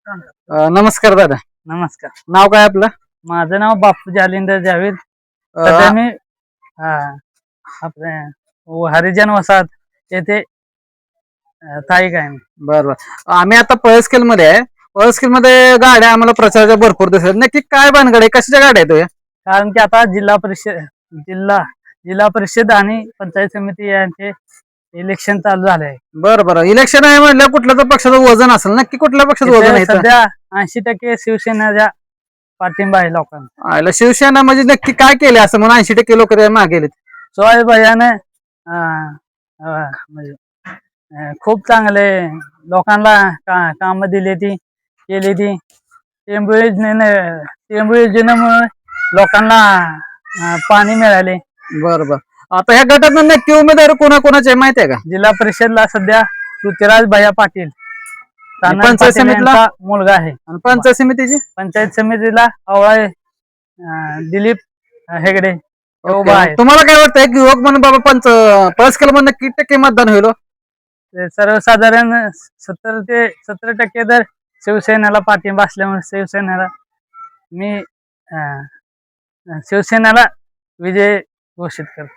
नमस्कार दादा. नमस्कार. नाव काय आपलं? माझं नाव बापू जालिंदर जावेद. अ, सध्या मी आपले हरिजन वसाहत येथे स्थायिक आहे मी. बरं बरं. आम्ही आता पळसखेल मध्ये आहे. पळसखेल मध्ये गाड्या आम्हाला प्रचाराच्या भरपूर दिसतात. नक्की काय भानगड आहे? कशाच्या गाड्या आहेत हो या? कारण की आता जिल्हा परिषद आणि पंचायत समिती यांचे इलेक्शन चालू झाले आहे. बरं बरं. इलेक्शन आहे म्हटलं कुठल्या तर पक्षाचं वजन असेल. नक्की कुठल्या पक्षाचं वजन इथे आहे इथं? सध्या 80% शिवसेनेचा पाठिंबा आहे लोकांना. आयला शिवसेना म्हणजे नक्की काय केले असं म्हणून 80% लोक मागे गेलेत? सोय भैयाने म्हणजे खूप चांगले लोकांना काम दिली ती केली ती टेंबू योजनेमुळे लोकांना पाणी मिळाले. बरं बरं. आता ह्या गटात नक्की उमेदवार कोणाकोणाचे आहे माहिती आहे का? जिल्हा परिषदला सध्या पृथ्वीराज भैया पाटील आणि पंचायत समितीला? यांचा मुलगा आहे. आणि पंचायत समितीची? पंचायत समितीला आवळे दिलीप हेगडे हे ओके. उभा आहे. तुम्हाला काय वाटतं एक युवक म्हणून बाबा पळसखेल मध्ये किती टक्के मतदान होईल हो? ते सर्वसाधारण 70 ते 70% तर शिवसेनेला पाठिंबा असल्यामुळे मी शिवसेनेला विजय घोषित करतो.